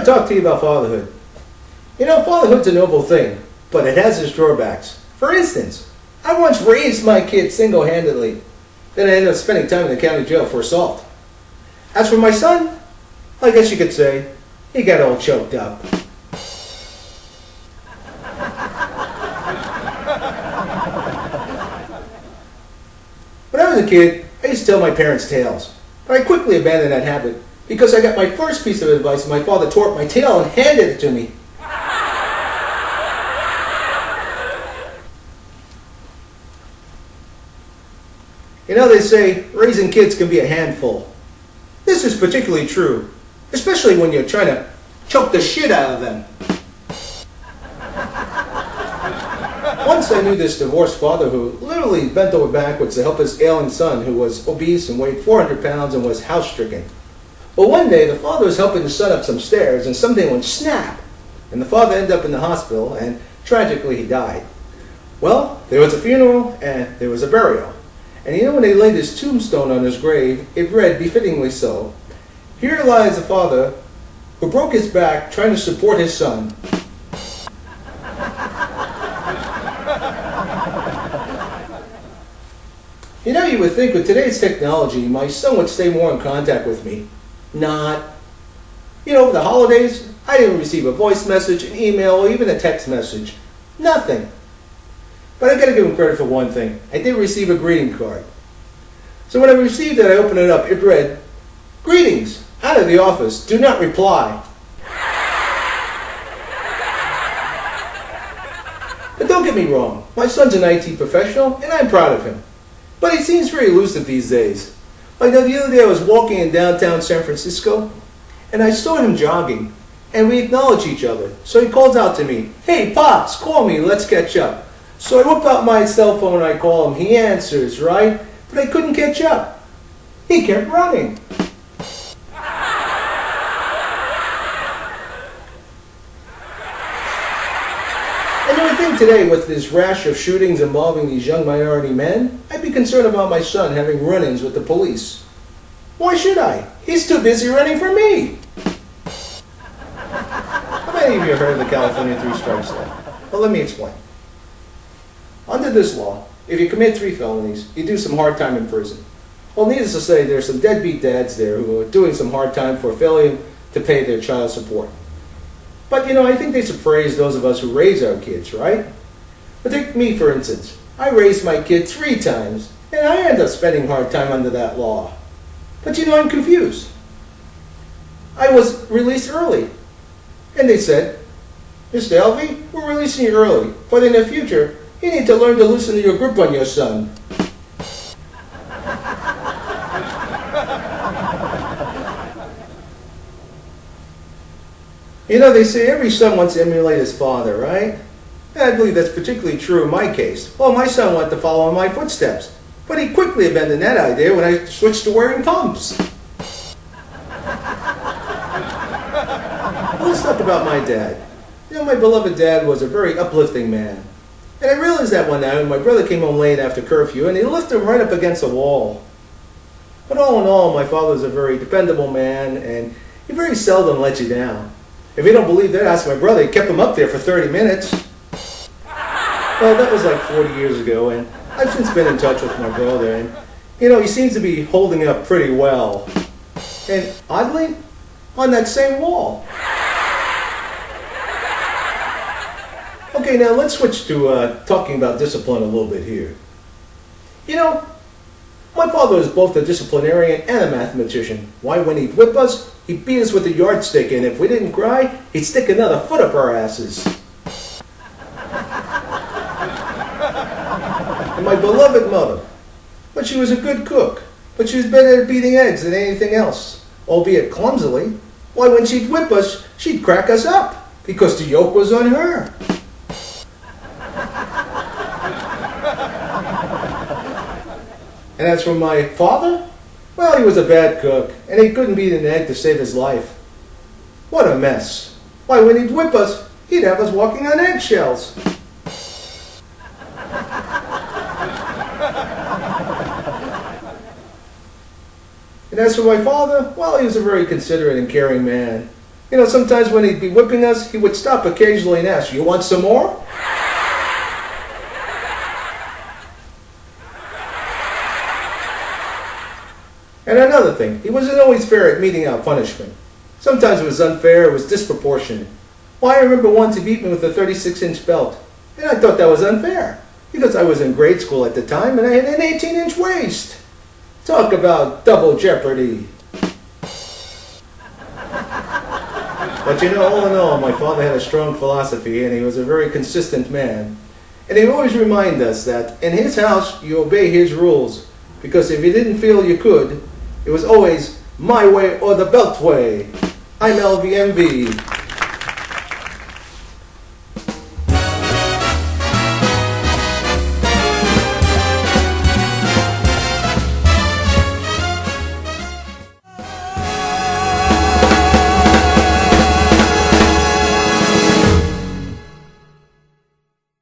talk to you about fatherhood. Fatherhood's a noble thing, but it has its drawbacks. For instance, I once raised my kid single-handedly. Then I ended up spending time in the county jail for assault. As for my son, I guess you could say, he got all choked up. When I was a kid, I used to tell my parents tales, but I quickly abandoned that habit because I got my first piece of advice and my father tore up my tail and handed it to me. They say raising kids can be a handful. This is particularly true, especially when you're trying to choke the shit out of them. Once I knew this divorced father who literally bent over backwards to help his ailing son who was obese and weighed 400 pounds and was house-stricken. But one day the father was helping the son up some stairs and something went snap, and the father ended up in the hospital and tragically he died. Well, there was a funeral and there was a burial. And when they laid his tombstone on his grave, it read, befittingly so, "Here lies a father who broke his back trying to support his son." You would think with today's technology, my son would stay more in contact with me. Not. Over the holidays, I didn't receive a voice message, an email, or even a text message. Nothing. But I gotta give him credit for one thing. I did receive a greeting card. So when I received it, I opened it up. It read, "Greetings, out of the office. Do not reply." But don't get me wrong. My son's an IT professional, and I'm proud of him. But he seems very elusive these days. The other day I was walking in downtown San Francisco, and I saw him jogging, and we acknowledged each other. So he calls out to me, "Hey, Pops, call me, let's catch up." So I whip out my cell phone and I call him. He answers, right? But I couldn't catch up. He kept running. And I think today with this rash of shootings involving these young minority men, I'd be concerned about my son having run-ins with the police. Why should I? He's too busy running for me. How many of you have heard of the California Three Strikes Law? Well, let me explain. Under this law, if you commit 3 felonies, you do some hard time in prison. Well, needless to say, there's some deadbeat dads there who are doing some hard time for failing to pay their child support. But, I think they should praise those of us who raise our kids, right? But take me, for instance. I raised my kid 3 times, and I ended up spending hard time under that law. But, I'm confused. I was released early. And they said, "Mr. Elvy, we're releasing you early, but in the future, you need to learn to loosen your grip on your son." They say every son wants to emulate his father, right? And I believe that's particularly true in my case. Well, my son wanted to follow in my footsteps, but he quickly abandoned that idea when I switched to wearing pumps. Let's talk about my dad. My beloved dad was a very uplifting man. And I realized that one night when my brother came home late after curfew and he lifted him right up against a wall. But all in all, my father was a very dependable man and he very seldom let you down. If you don't believe that, ask my brother. He kept him up there for 30 minutes. Well, that was like 40 years ago, and I've since been in touch with my brother, and, he seems to be holding up pretty well. And oddly, on that same wall. Okay, now let's switch to talking about discipline a little bit here. My father was both a disciplinarian and a mathematician. Why, when he'd whip us, he'd beat us with a yardstick, and if we didn't cry, he'd stick another foot up our asses. And my beloved mother, but she was a good cook, but she was better at beating eggs than anything else, albeit clumsily. Why, when she'd whip us, she'd crack us up, because the yoke was on her. And as for my father, well, he was a bad cook, and he couldn't beat an egg to save his life. What a mess. Why, when he'd whip us, he'd have us walking on eggshells. And as for my father, well, he was a very considerate and caring man. You know, sometimes when he'd be whipping us, he would stop occasionally and ask, "You want some more?" And another thing, he wasn't always fair at meting out punishment. Sometimes it was unfair, it was disproportionate. Well, I remember once he beat me with a 36-inch belt, and I thought that was unfair, because I was in grade school at the time and I had an 18-inch waist. Talk about double jeopardy. But you know, all in all, my father had a strong philosophy and he was a very consistent man. And he would always remind us that in his house, you obey his rules, because if you didn't feel you could, it was always my way or the beltway. I'm elvyenvy.